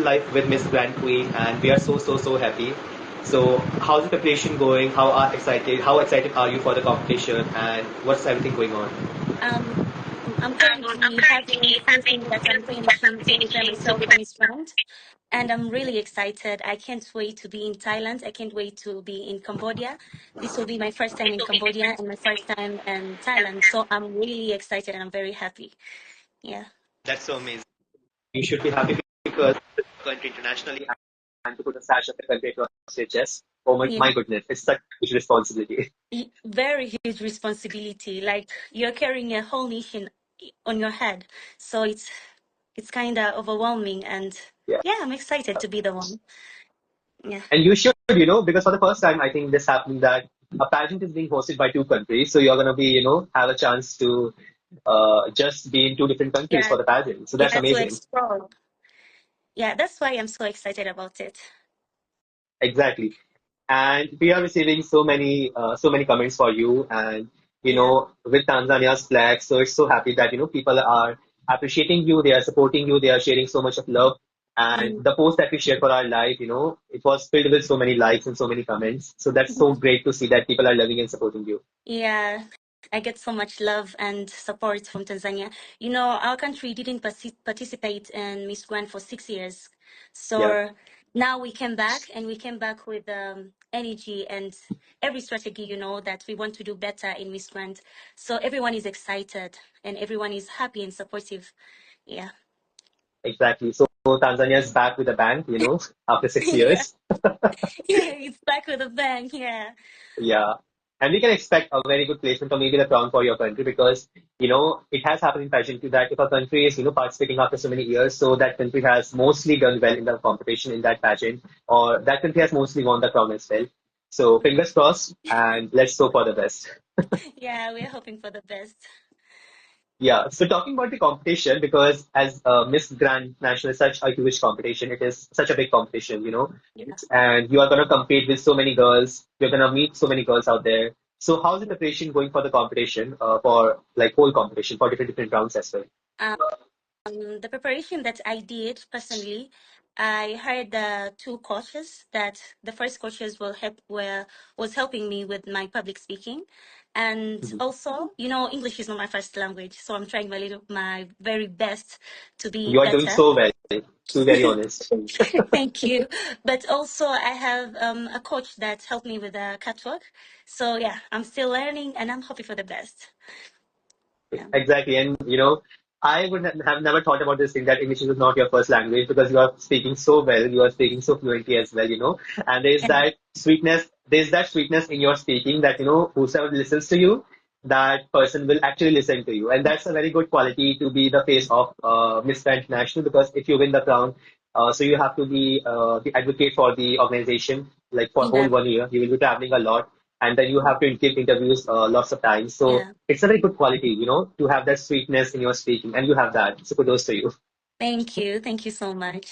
live with Miss Grand Queen, and we are so happy. So, how's the preparation going? How excited are you for the competition, and what's everything going on? Um, I'm currently having 4 things that I'm finishing to prepare myself for Miss Grand, and I'm really excited. I can't wait to be in Thailand. I can't wait to be in Cambodia. This will be my first time in Cambodia and my first time in Thailand. So I'm really excited and I'm very happy. Yeah. That's so amazing. You should be happy because country internationally and to put a sash of the country across your chest. Oh my Yeah. goodness, it's such a huge responsibility. Very huge responsibility. Like you're carrying a whole nation on your head. So it's kind of overwhelming and Yeah. yeah, I'm excited to be the one. Yeah. And you should, because for the first time, I think this happened that a pageant is being hosted by two countries. So you're going to be, have a chance to just be in two different countries Yeah. for the pageant. So that's Yeah, to amazing. explore. Yeah, that's why I'm so excited about it. Exactly. And we are receiving so many comments for you. And, Yeah. with Tanzania's flag, so it's so happy that, people are appreciating you. They are supporting you. They are sharing so much of love. And Mm. the post that we shared for our live, it was filled with so many likes and so many comments. So that's so great to see that people are loving and supporting you. Yeah, I get so much love and support from Tanzania. You know, our country didn't participate in Miss Grand for 6 years. Yeah. So now we came back and we came back with energy and every strategy, that we want to do better in Miss Grand. So everyone is excited and everyone is happy and supportive. Yeah. Exactly. So Tanzania is back with a bang, after six Yeah. years. Yeah, it's back with a bang. Yeah. Yeah. And we can expect a very good placement or maybe the crown for your country because, it has happened in pageantry that if a country is, participating after so many years, so that country has mostly done well in the competition in that pageant or that country has mostly won the crown as well. So fingers crossed and let's hope for the best. Yeah, we're hoping for the best. Yeah, so talking about the competition, because as Miss Grand National is such a huge competition, it is such a big competition, Yeah. and you are going to compete with so many girls. You're going to meet so many girls out there. So how's the preparation going for the competition, for like whole competition for different rounds as well? Um, the preparation that I did personally, I hired the two coaches that the first coaches was helping me with my public speaking. And Mhm. also, English is not my first language, so I'm trying my very best to be You are doing better. so well, to be very honest. Thank you. But also I have a coach that helped me with the catwalk. So yeah, I'm still learning and I'm hoping for the best. Yeah. Exactly. And, I would have never thought about this thing that English is not your first language because you are speaking so well, you are speaking so fluently as well, and there's that sweetness in your speaking that, whosoever listens to you, that person will actually listen to you. And that's a very good quality to be the face of Miss Grand International because if you win the crown, so you have to be the advocate for the organization, like for whole Yeah. 1 year, you will be traveling a lot and then you have to give interviews lots of times. So Yeah. it's a very good quality, to have that sweetness in your speaking, and you have that. So kudos to you. Thank you. Thank you so much.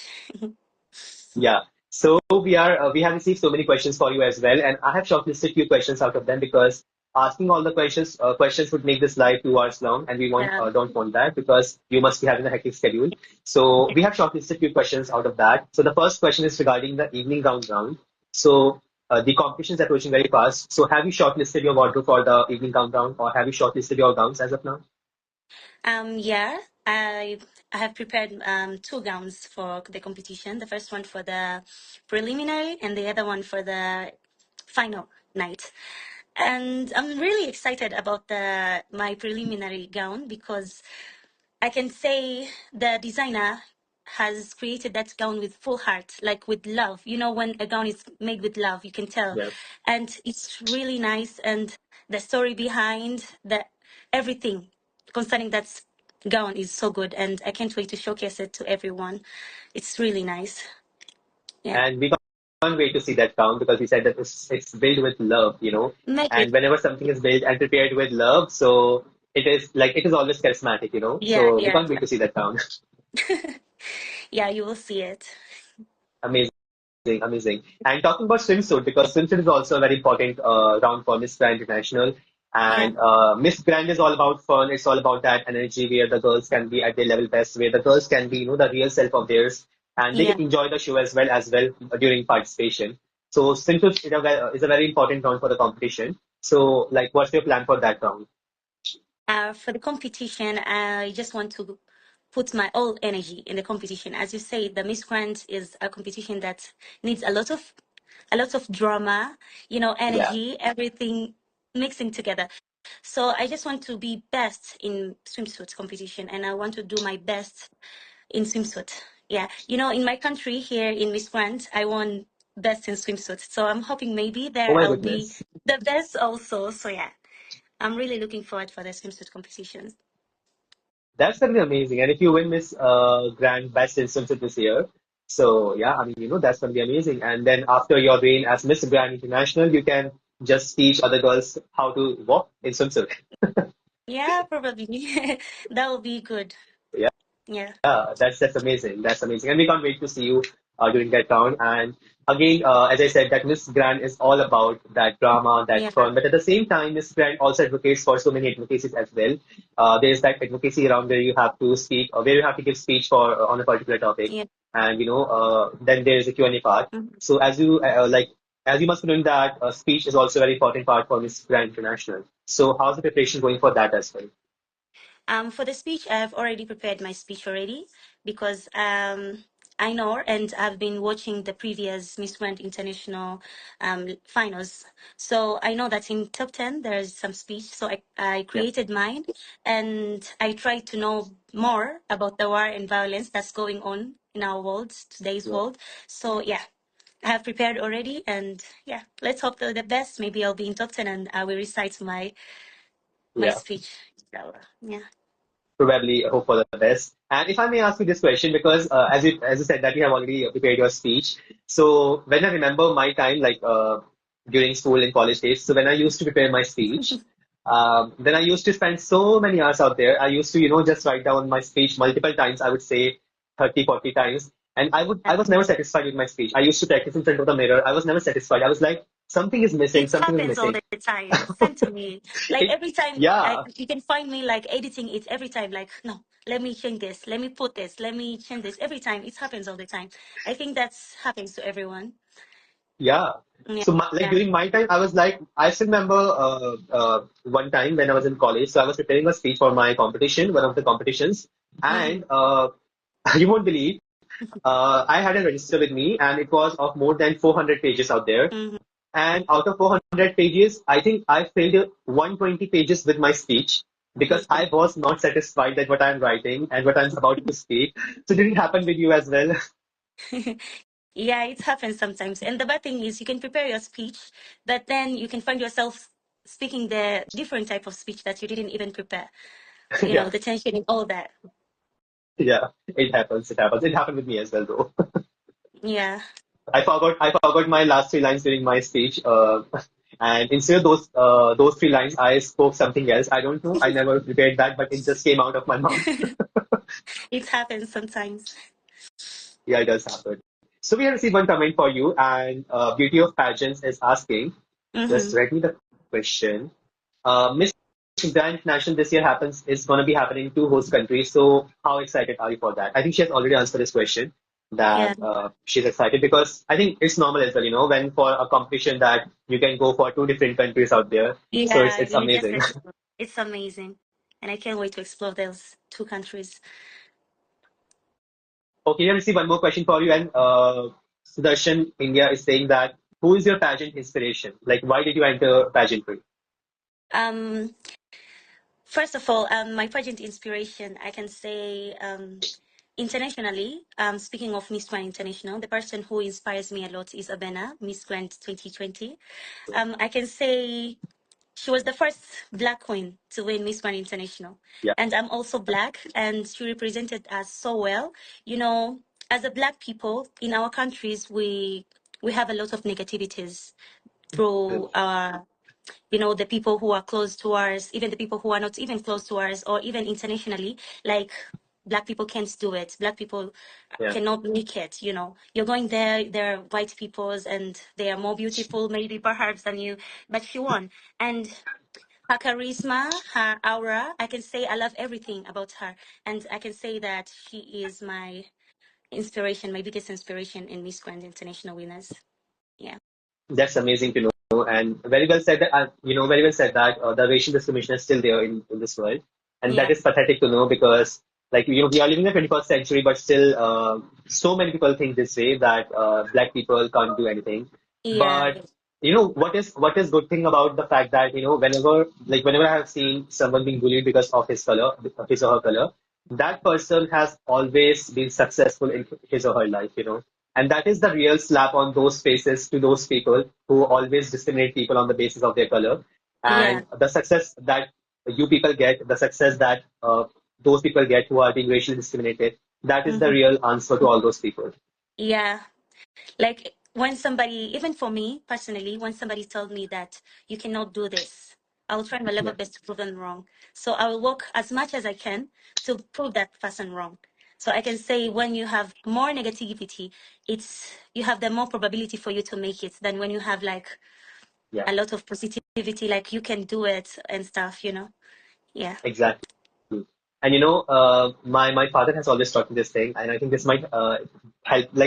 Yeah. So we have received so many questions for you as well, and I have shortlisted few questions out of them because asking all the questions would make this live 2 hours long, and we Yeah. don't want that because you must be having a hectic schedule. So we have shortlisted few questions out of that. So the first question is regarding the evening gown round. So the competition is approaching very fast. So have you shortlisted your wardrobe for the evening gown round, or have you shortlisted your gowns as of now? Yeah, I have prepared two gowns for the competition. The first one for the preliminary and the other one for the final night. And I'm really excited about the my preliminary gown because I can say the designer has created that gown with full heart, like with love. You know, when a gown is made with love, you can tell. Yeah. And it's really nice. And the story behind everything concerning that gown is so good. And I can't wait to showcase it to everyone. It's really nice. Yeah. And we can't wait to see that count because we said that it's built with love, Make And it. whenever something is built and prepared with love, so it is always charismatic, Yeah, So we yeah, can't wait to see that count. yeah. Yeah, you will see it. Amazing, amazing. And talking about swimsuit, because swimsuit is also a very important round for Miss Grand International. Yeah. And Miss Grand is all about fun. It's all about that energy where the girls can be at their level best, where the girls can be, the real self of theirs. and they Yeah. can enjoy the show as well during participation. So swimsuit is a very important round for the competition. So like, what's your plan for that round? For the competition, I just want to put my all energy in the competition. As you say, the Miss Grand is a competition that needs a lot of drama, Yeah. energy, everything mixing together. So I just want to be best in swimsuit competition, and I want to do my best in swimsuit. Yeah, in my country here in Miss Grand, I won best in swimsuit. So I'm hoping maybe Oh there my I'll be goodness. the best also. So yeah, I'm really looking forward for the swimsuit competition. That's gonna be amazing. And if you win Miss Grand Best in Swimsuit this year, so yeah, I mean, that's gonna be amazing. And then after your reign as Miss Grand International, you can just teach other girls how to walk in swimsuit. Yeah, probably. That will be good. Yeah. Yeah, Yeah, that's amazing. That's amazing, and we can't wait to see you during that round. And again, as I said, that Miss Grand is all about that drama, that yeah, fun. But at the same time, Miss Grand also advocates for so many advocacies as well. There's that advocacy around where you have to speak, where you have to give speech for on a particular topic, yeah. and then there's a Q&A part. Mhm. So as you must be knowing that speech is also a very important part for Miss Grand International. So how's the preparation going for that as well? For the speech, I have already prepared my speech already because I know and I've been watching the previous Miss Grand International finals. So I know that in top 10 there's some speech. So I Yeah, created mine and I tried to know more about the war and violence that's going on in our world, today's yeah, world. So yeah, I have prepared already and yeah, let's hope for the best. Maybe I'll be in top 10 and I will recite my yeah. speech. So, yeah. Probably hope for the best. And if I may ask you this question, because as you said that you have already prepared your speech. So when I remember my time, like during school and college days, so when I used to prepare my speech, then I used to spend so many hours out there. I used to, just write down my speech multiple times. I would say 30, 40 times. And I was never satisfied with my speech. I used to practice in front of the mirror. I was never satisfied. I was like, something is missing, It something is happens all missing. the time. Send to me. Like It, every time, yeah, you can find me like editing it every time. Like, no, let me change this. Let me put this. Let me change this. Every time. It happens all the time. I think that's happens to everyone. yeah. Yeah. So like Yeah. during my time, I was like, I still remember one time when I was in college. So I was preparing a speech for my competition, one of the competitions, Mm-hmm. and you won't believe, I had a register with me, and it was of more than 400 pages out there. Mm-hmm. And out of 400 pages, I think I filled 120 pages with my speech because I was not satisfied that what I'm writing and what I'm about to speak. So did it happen with you as well? Yeah, it happens sometimes. And the bad thing is you can prepare your speech, but then you can find yourself speaking the different type of speech that you didn't even prepare. Yeah, The tension and all that. yeah, it happens. It happens. It happened with me as well, though. Yeah. I forgot my last three lines during my speech, and instead of those three lines, I spoke something else. I don't know. I never prepared that, but it just came out of my mouth. It happens sometimes. Yeah, it does happen. So we have received one comment for you, and Beauty of Pageants is asking. Just Mm-hmm. read me the question. Miss Grand International this year happens is going to be happening in two host countries. So how excited are you for that? I think she has already answered this question. Yeah. That she's excited because I think it's normal as well. When for a competition that you can go for two different countries out there. So it's Yeah, it's you just amazing. said it. It's amazing. And I can't wait to explore those two countries. Okay, let me see one more question for you. And Sudarshan India is saying that who is your pageant inspiration? Like, why did you enter pageantry? Um, First of all, my pageant inspiration, I can say internationally, speaking of Miss Grand International, the person who inspires me a lot is Abena, Miss Grand 2020. I can say she was the first black queen to win Miss Grand International. Yeah, And I'm also black, and she represented us so well. You know, as a black people in our countries, we have a lot of negativities through the people who are close to us, even the people who are not even close to us, or even internationally, like black people can't do it. Black people yeah, cannot make it. You're going there, they're white peoples, and they are more beautiful, maybe perhaps than you, but she won. And her charisma, her aura, I can say I love everything about her. And I can say that she is my inspiration, my biggest inspiration in Miss Grand International winners. Yeah. That's amazing to know, and very well said that very well said that the racial discrimination is still there in this world, and that Yeah. is pathetic to know because like we are living in the 21st century, but still so many people think this way that black people can't do anything. Yeah. But what is good thing about the fact that whenever I have seen someone being bullied because of his color, his or her color, that person has always been successful in his or her life, and that is the real slap on those faces to those people who always discriminate people on the basis of their color. Yeah. And the success that you people get, the success that those people get who are being racially discriminated, that is the Hmm. real answer to all those people. Yeah. Like when somebody, even for me personally, when somebody told me that you cannot do this, I will try my level Yeah, best to prove them wrong. So I will work as much as I can to prove that person wrong. So I can say when you have more negativity, it's you have the more probability for you to make it than when you have like yeah. a lot of positivity, like you can do it and stuff, Yeah. Exactly. And my father has always taught me this thing, and I think this might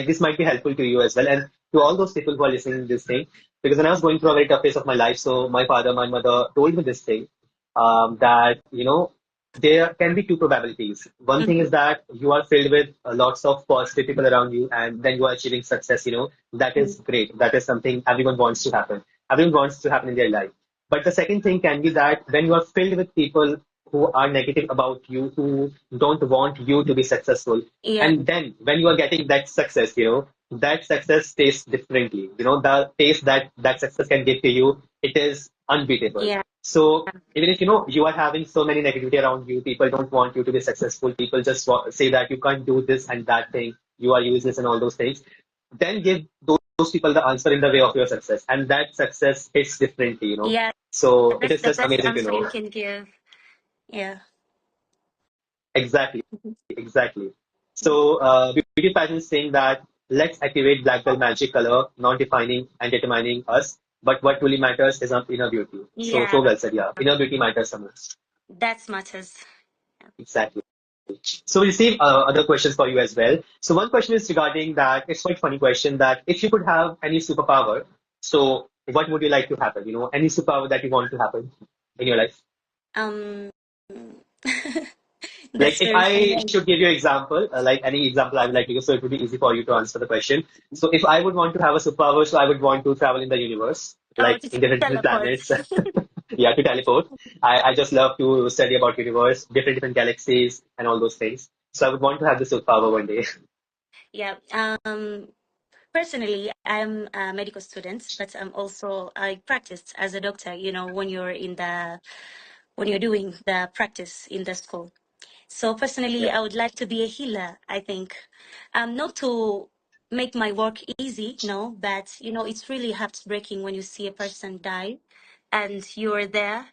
this might be helpful to you as well, and to all those people who are listening to this thing. Because when I was going through a very tough phase of my life, so my father, my mother told me this thing, that there can be two probabilities. One thing is Hmm. that you are filled with lots of positive people around you, and then you are achieving success. That is great. That is something everyone wants to happen. Everyone wants to happen in their life. But the second thing can be that when you are filled with people who are negative about you, who don't want you to be successful, Yeah. and then when you are getting that success, that success tastes differently. The taste that that success can give to you, it is unbeatable. Yeah. So even if you are having so many negativity around you, people don't want you to be successful. People just say that you can't do this and that thing. You are useless and all those things. Then give those people the answer in the way of your success, and that success hits differently. Yeah. So it That's is the just best amazing to answer you know. can give. Yeah. Exactly, exactly. So beauty pageant is saying that let's activate black girl magic color, not defining and determining us, but what really matters is our inner beauty. So Yeah. well said. Yeah, inner beauty matters the most. That matters. Exactly. So we receive other questions for you as well. So one question is regarding that. It's quite funny question that if you could have any superpower, so what would you like to happen? Any superpower that you want to happen in your life. Um, Like that's if very I funny. should give you an example, like any example I would like to give, so it would be easy for you to answer the question. So if I would want to have a superpower, so I would want to travel in the universe, Oh, like to in different teleport. planets. Yeah, to teleport. I just love to study about universe, different galaxies, and all those things. So I would want to have the superpower one day. Yeah. Personally, I'm a medical student, but I practiced as a doctor, when when you're doing the practice in the school. So personally, Yeah. I would like to be a healer, I think. Not to make my work easy, no, but it's really heartbreaking when you see a person die and you were there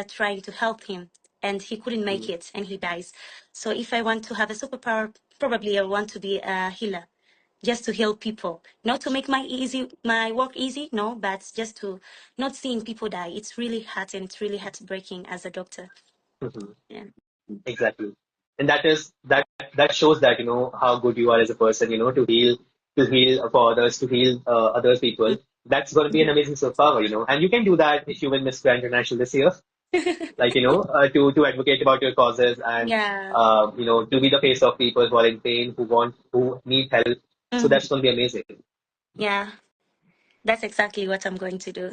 trying to help him and he couldn't make Mhm. it and he dies. So if I want to have a superpower, probably I want to be a healer, just to heal people, not to make my work easy, no, but just to not seeing people die. It's really hard and it's really heartbreaking as a doctor. Mhm. Yeah. Exactly. And that shows that how good you are as a person, to heal for others, to heal other people. That's going to be an amazing superpower. And you can do that if you win Miss Grand International this year, like to advocate about your causes and Yeah. to be the face of people who are in pain, who need help. So Mhm. that's going to be amazing. Yeah. That's exactly what I'm going to do.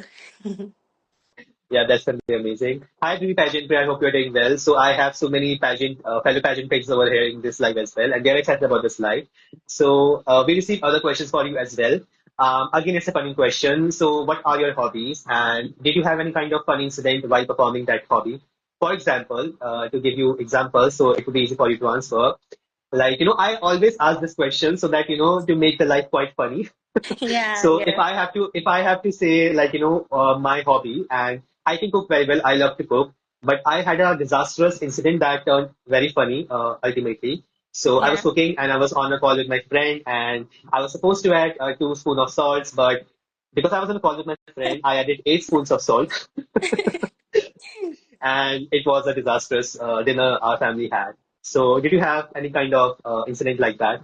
Yeah, that's going to be amazing. Hi, Beauty Pageant. I hope you're doing well. So I have so many fellow pageant pages over here in this live as well, and they're excited about this live. So we receive other questions for you as well. Again, it's a funny question. So, what are your hobbies, and did you have any kind of fun incident while performing that hobby? For example, to give you examples, so it would be easy for you to answer. Like, I always ask this question so that, to make the life quite funny. Yeah, So yeah, if I have to say like my hobby, and I can cook very well. I love to cook, but I had a disastrous incident that turned very funny ultimately. So I was yeah. cooking and I was on a call with my friend, and I was supposed to add 2 spoons of salts, but because I was on a call with my friend, I added 8 spoons of salt, and it was a disastrous dinner our family had. So did you have any kind of incident like that?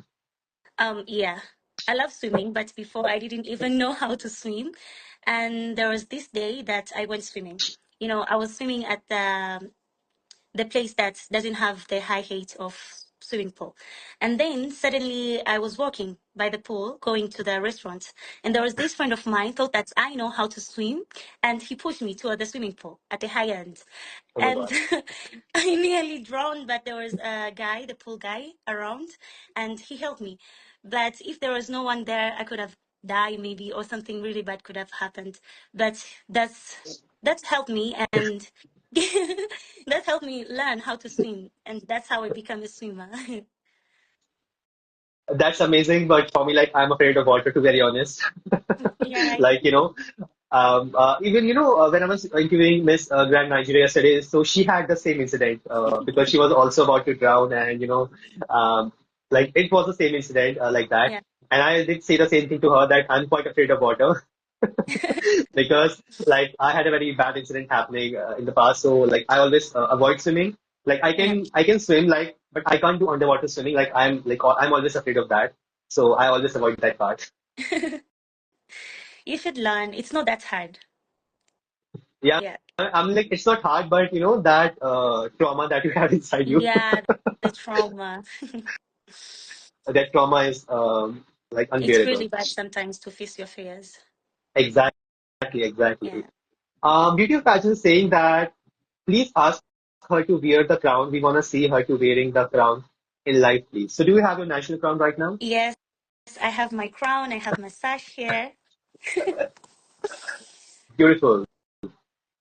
Yeah, I love swimming, but before I didn't even know how to swim. And there was this day that I went swimming. I was swimming at the place that doesn't have the high height of swimming pool. And then suddenly I was walking by the pool going to the restaurant, and there was this friend of mine thought that I know how to swim, and he pushed me toward the swimming pool at the high end. Oh my And God. I nearly drowned, but there was a guy, the pool guy, around, and he helped me. But if there was no one there, I could have died maybe, or something really bad could have happened. But that's helped me, and that helped me learn how to swim, and that's how I become a swimmer. That's amazing, but for me, like I'm afraid of water, to be very honest. Yeah, Like, even when I was interviewing Miss Grand Nigeria yesterday, so she had the same incident because she was also about to drown, and um, like it was the same incident like that. yeah, And I did say the same thing to her that I'm quite afraid of water because like I had a very bad incident happening in the past, so like I always avoid swimming. Like yeah. I can swim like, but I can't do underwater swimming. Like I'm always afraid of that, so I always avoid that part. You should learn. It's not that hard. Yeah, Yeah, I'm like, it's not hard, but that trauma that you have inside you, yeah. The trauma. that trauma is like It's unbearable. really bad sometimes to face your fears. Exactly, exactly. Yeah. Beauty of Pageant is saying that please ask her to wear the crown. We want to see her to wearing the crown in life, please. So, do you have your national crown right now? Yes, I have my crown. I have my sash here. Beautiful.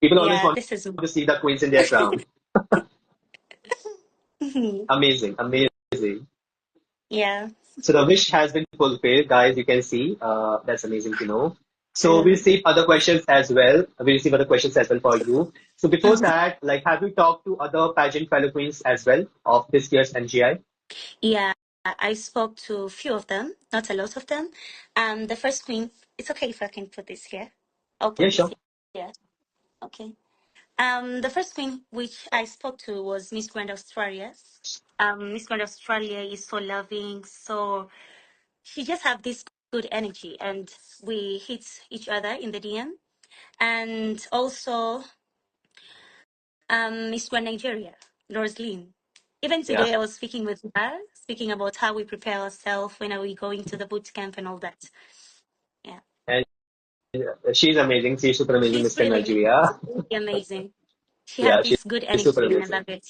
People always Yeah, want this is. to see the queens in their crown. Amazing, amazing. Yeah. So the wish has been fulfilled, guys. You can see. That's amazing to know. So we Mm, receive other questions as well. We receive other questions as well for you. So before mhm. that, like, have you talked to other pageant fellow queens as well of this year's NGI? Yeah, I spoke to a few of them, not a lot of them. The first queen, it's okay if I can put this here. I'll Yeah, put this sure. here. Okay. The first queen which I spoke to was Miss Grand Australia. Miss Grand Australia is so loving, so she just have this good energy, and we hit each other in the DM. And also, Miss Grand Nigeria, Rosaline. Even Yeah, today, I was speaking with her, speaking about how we prepare ourselves when are we going to the boot camp and all that. Yeah, and she's amazing. She's super amazing, she's Miss Grand really, Nigeria. really amazing. She have Yeah, she's this good super energy, and I amazing. love it.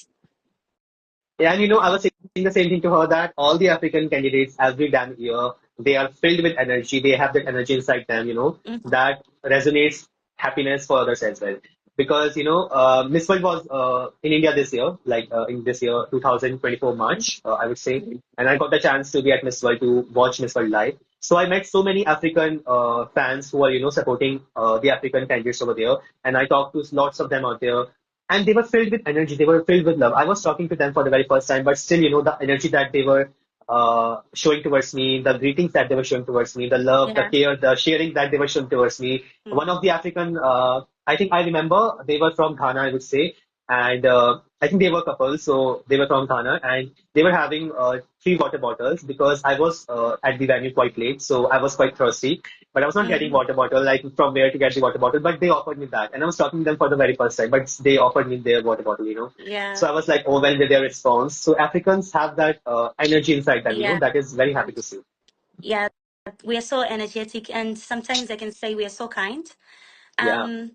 Yeah, and I Yeah. was saying the same thing to her that all the African candidates every damn year, they are filled with energy. They have that energy inside them, Mhm. that resonates happiness for others as well. Because, Miss World was in India this year, like in this year, 2024 March, I would say. Mhm. And I got the chance to be at Miss World to watch Miss World live. So I met so many African fans who are, supporting the African candidates over there. And I talked to lots of them out there, and they were filled with energy. They were filled with love. I was talking to them for the very first time, but still, the energy that they were showing towards me, the greetings that they were showing towards me, the love, the Yeah. care, the sharing that they were showing towards me. Mm. One of the African, I think I remember, they were from Ghana, I would say, and I think they were couples, so they were from Ghana, and they were having three water bottles because I was at the venue quite late, so I was quite thirsty. But I was not getting Mhm. water bottle, like from where to get the water bottle. But they offered me that, and I was talking to them for the very first time. But they offered me their water bottle. Yeah. So I was like overwhelmed with their response. So Africans have that energy inside them, Yeah. that is very happy to see. Yeah. We are so energetic, and sometimes I can say we are so kind. Yeah, Um,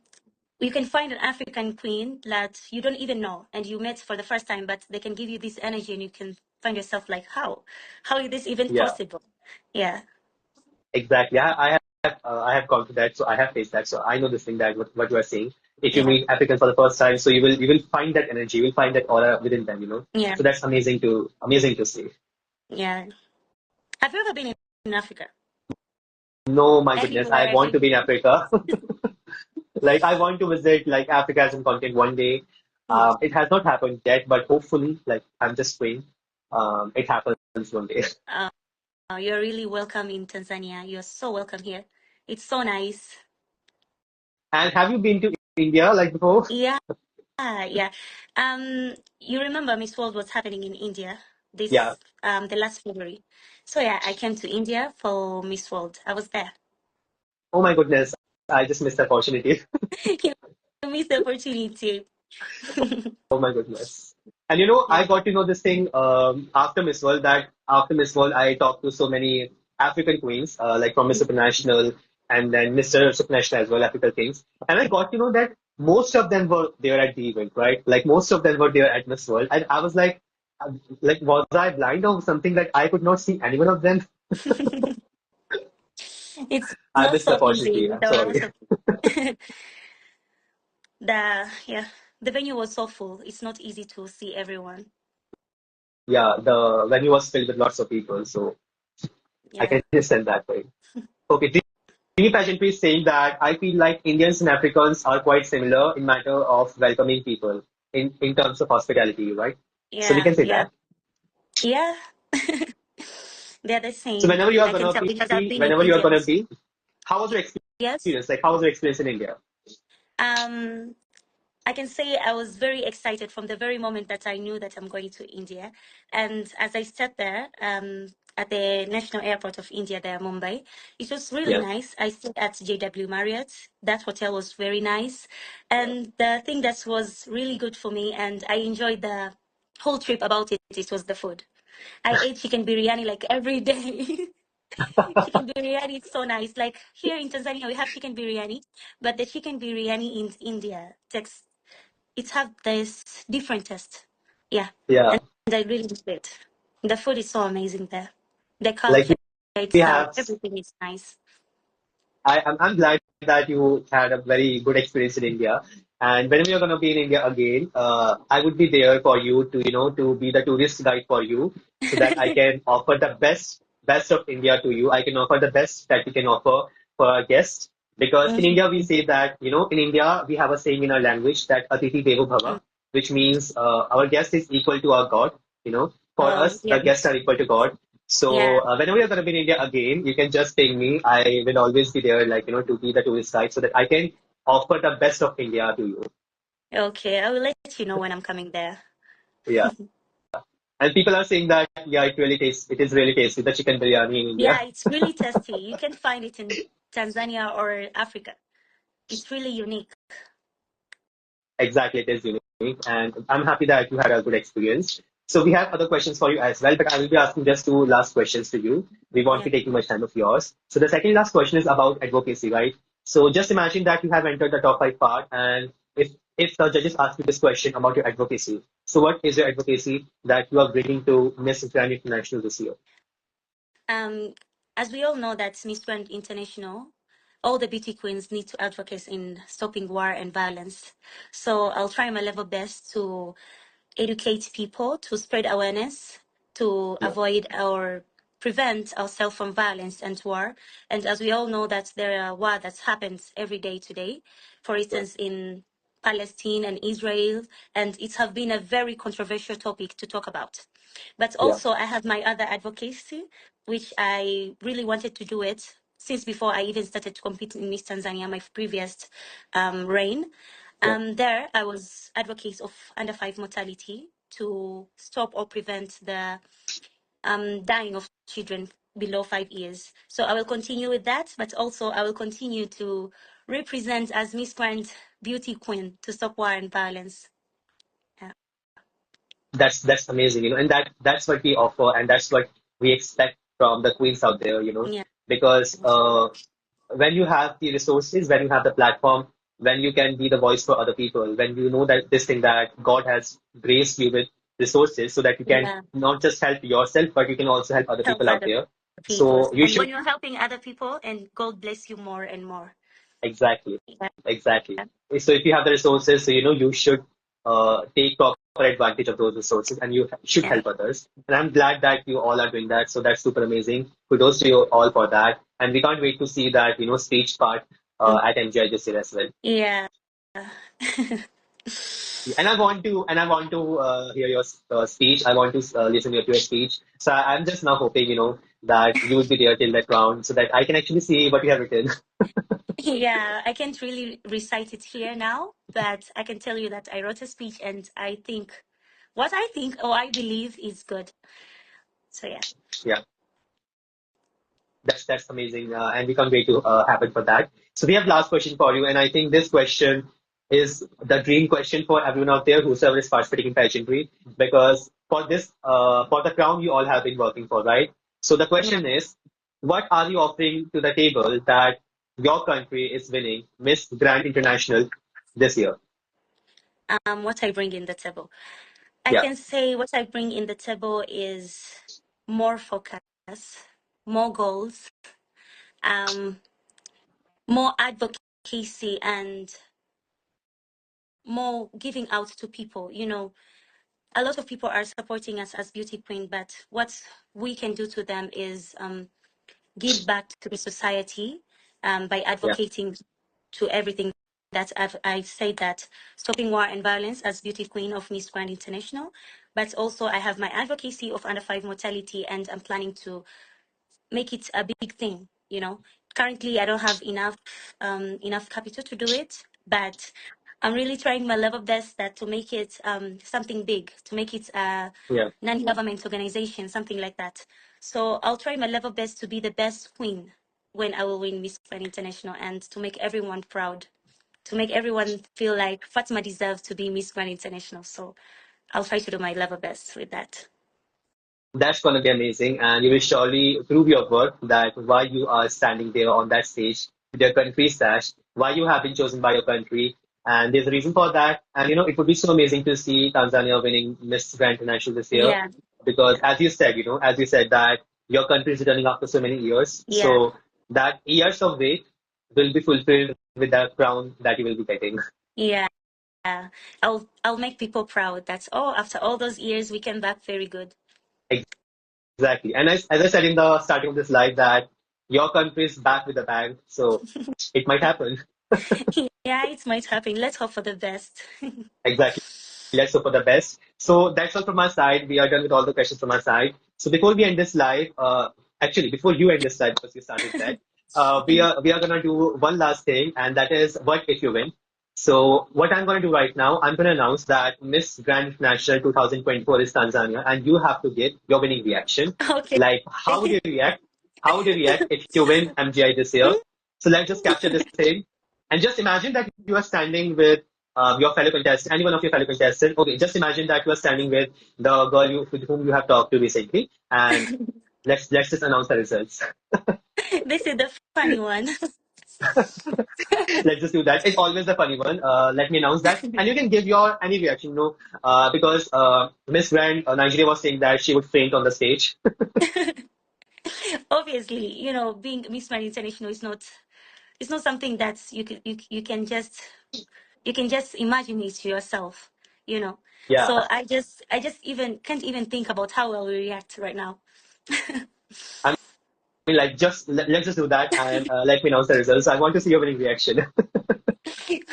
you can find an African queen that you don't even know and you met for the first time, but they can give you this energy, and you can find yourself like, how is this even yeah, possible? Yeah, exactly. I have gone through that, so I have faced that, so I know this thing that what you are saying. If you yeah, meet Africans for the first time, so you will find that energy, you will find that aura within them. yeah, So that's amazing to see. yeah. Have you ever been in Africa? No, my goodness, I Anywhere want you to be in Africa. Like I want to visit like Africa as a continent one day. hmm. It has not happened yet, but hopefully, like I'm just praying, it happens one day. uh, you're really welcome in Tanzania. You're so welcome here. It's so nice. And have you been to India like before? Yeah, Yeah. You remember Miss World was happening in India Yeah. this the last February. So yeah, I came to India for Miss World. I was there. Oh my goodness, I just missed the opportunity. You missed the opportunity. Oh my goodness. And you know, I Yeah. got to know this thing after Miss World that after Miss World, I talked to so many African queens, like from Miss International and then Mr. Supranational as well, African Kings. And I got to know that most of them were there at the event, right? Like most of them were there at Miss World. And I was like, was I blind or something that I could not see any one of them? It's I not missed the so opportunity. easy. I'm There were sorry. lots of the yeah. The venue was so full. It's not easy to see everyone. Yeah, the venue was filled with lots of people, so I Yeah. can understand that way. Okay, Dreamy Pageantry is saying that I feel like Indians and Africans are quite similar in matter of welcoming people in terms of hospitality, right? So we Yeah. can say Yeah. that. Yeah. They're the So same. whenever you are I can gonna tell because I've be, been in whenever you are India gonna also. be, how was your Yes. experience? Like, how was your experience in India? Um, I can say I was very excited from the very moment that I knew that I'm going to India. And as I sat there at the National Airport of India, there, Mumbai, it was really Yeah, nice. I stayed at JW Marriott. That hotel was very nice. And the thing that was really good for me, and I enjoyed the whole trip about it, it was the food. I ate chicken biryani like every day. Chicken biryani is so nice. Like here in Tanzania, we have chicken biryani, but the chicken biryani in India takes it have this different taste. Yeah, yeah. and I really love it. The food is so amazing there. The Like culture we itself, have everything is nice. I'm glad that you had a very good experience in India. And whenever you're going to be in India again, I would be there for you to, to be the tourist guide for you so that I can offer the best of India to you. I can offer the best that we can offer for our guests. Because in Mhm. India, we say that, in India, we have a saying in our language that Atiti Devo Bhava, which means our guest is equal to our God. For Oh, us, the guests yes. are equal to God. So Yeah. whenever you're going to be in India again, you can just ping me. I will always be there, like, to be the tourist guide so that I can offer the best of India to you. Okay, I will let you know when I'm coming there. Yeah. And people are saying that, yeah, it is really tasty, the chicken biryani in Yeah, India. it's really tasty. You can find it in Tanzania or Africa. It's really unique. Exactly, it is unique. And I'm happy that you had a good experience. So we have other questions for you as well, but I will be asking just two last questions to you. We won't Yeah. be taking much time of yours. So the second last question is about advocacy, right? So just imagine that you have entered the top five part, and if the judges ask you this question about your advocacy, so what is your advocacy that you are bringing to Miss Grand International this year? Um, as we all know that Miss Grand International, all the beauty queens need to advocate in stopping war and violence. So I'll try my level best to educate people, to spread awareness, to Yeah, avoid or prevent ourselves from violence and war. And as we all know that there are war that happens every day today, for yeah, instance, in Palestine and Israel, and it has been a very controversial topic to talk about. But yeah, also, I have my other advocacy, which I really wanted to do it since before I even started to compete in Miss Tanzania, my previous reign. yeah. There, I was advocate of under five mortality to stop or prevent the dying of children below 5 years. So I will continue with that, but also I will continue to represent as Miss Grand Beauty Queen to stop war and violence. Yeah, That's amazing, and that's what we offer, and that's what we expect from the queens out there, yeah, because when you have the resources, when you have the platform, when you can be the voice for other people, when you know that this thing that God has graced you with resources so that you can yeah. not just help yourself, but you can also help other Help people out other there. people. So you And should when you're helping other people, and God bless you more and more. exactly, Yeah, exactly. So if you have the resources, so you should take proper advantage of those resources and you should yeah. help others. And I'm glad that you all are doing that. So that's super amazing. Kudos to you all for that. And we can't wait to see that, speech part Mm, at MGI this year as well. yeah. And I want to hear your speech. I want to listen to your speech. So I'm just now hoping, that you will be there till that round so that I can actually see what you have written. Yeah, I can't really recite it here now, but I can tell you that I wrote a speech and I think what I think or I believe is good. So yeah. Yeah, that's amazing, and we can't wait to happen for that. So we have last question for you, and I think this question is the dream question for everyone out there whosoever is participating in pageantry, because for this, for the crown you all have been working for, right? So the Yeah. question is, what are you offering to the table that your country is winning Miss Grand International this year? What I bring in the table. I Yeah, can say what I bring in the table is more focus, more goals, um, more advocacy, and more giving out to people. A lot of people are supporting us as beauty queen, but what we can do to them is give back to the society by yeah, advocating to everything that I've said, that stopping war and violence as beauty queen of Miss Grand International, but also I have my advocacy of under five mortality, and I'm planning to make it a big thing. Currently I don't have enough capital to do it, but I'm really trying my level best that to make it something big, to make it a yeah. non-government organization, something like that. So I'll try my level best to be the best queen when I will win Miss Grand International, and to make everyone proud, to make everyone feel like Fatima deserves to be Miss Grand International. So I'll try to do my level best with that. That's going to be amazing, and you will surely prove your worth that why you are standing there on that stage with your country sash, why you have been chosen by your country, and there's a reason for that. And it would be so amazing to see Tanzania winning Miss Grand International this year, Yeah, because as you said that your country is returning after so many years, yeah, so that years of wait will be fulfilled with the crown that you will be getting. yeah. I'll make people proud. That's after all those years we came back very good. Exactly. And as I said in the starting of this live, that your country is back with a bang, so it might happen. Yeah, it might happen. Let's hope for the best. Exactly. Let's hope for the best. So that's all from my side. We are done with all the questions from my side. So before we end this live, actually before you end this live because you started that, we Thank are gonna do one last thing, and that is what if you win. So what I'm gonna do right now, I'm gonna announce that Miss Grand International 2024 is Tanzania, and you have to give your winning reaction. Okay. Like how would you react? How would you react if you win MGI this year? So let's just capture this thing, and just imagine that you are standing with your fellow contestant, any one of your fellow contestants. Okay, just imagine that you are standing with the girl with whom you have talked to recently, and let's just announce the results. This is the funny one. Let's just do that. It's always the funny one. Let me announce that, and you can give your any reaction, because Miss Grand Nigeria was saying that she would faint on the stage. Obviously, being Miss Grand International is not, it's not something that you can just imagine it to yourself, you know. Yeah, So I just even can't even think about how I will react right now. I mean, like let's just do that, and let me announce the results. I want to see your winning reaction.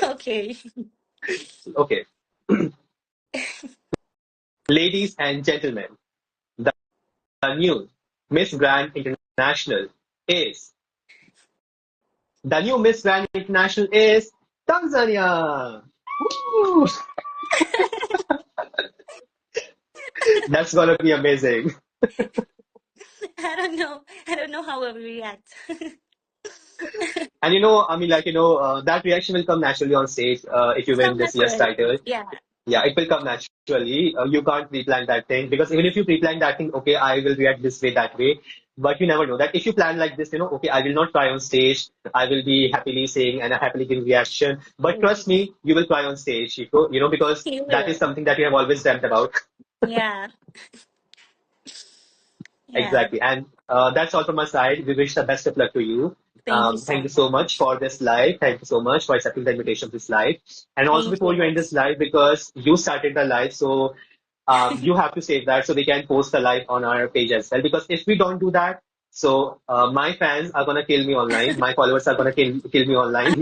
Okay. Okay, ladies and gentlemen, the new Miss Grand International is the new Miss Grand International is Tanzania. Woo! That's gonna be amazing. I don't know how I will react. And I mean, like, that reaction will come naturally on stage if you It's win come this year's naturally. title. Yeah. Yeah, it will come naturally. You can't pre-plan that thing because even if you pre-plan that thing, okay, I will react this way, that way. But you never know that if you plan like this, okay, I will not cry on stage. I will be happily saying and happily giving reaction. But trust Mm. me, you will cry on stage, because You that is will. something that you have always dreamt about. Yeah. Yeah. Exactly. And that's all from my side. We wish the best of luck to you. Thank you Thank so you so much much. for this live. Thank you so much for accepting the invitation of this live. And also Thank before you you. end this live, because you started the live, so you have to save that so we can post the live on our page as well. Because if we don't do that, so my fans are gonna kill me online. My followers are gonna kill me online.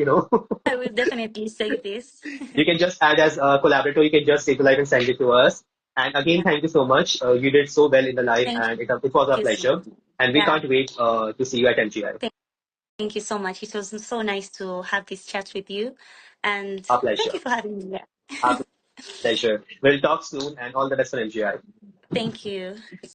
I will definitely say this. You can just add as a collaborator. You can just save the live and send it to us. And again, Yeah. thank you so much. You did so well in the live, Thank and it was a you so pleasure. much. And we Yeah. can't wait to see you at MGI. Thank you so much. It was so nice to have this chat with you. And Our thank pleasure. you for having me here. Our pleasure. We'll talk soon and all the best for MGI. Thank you.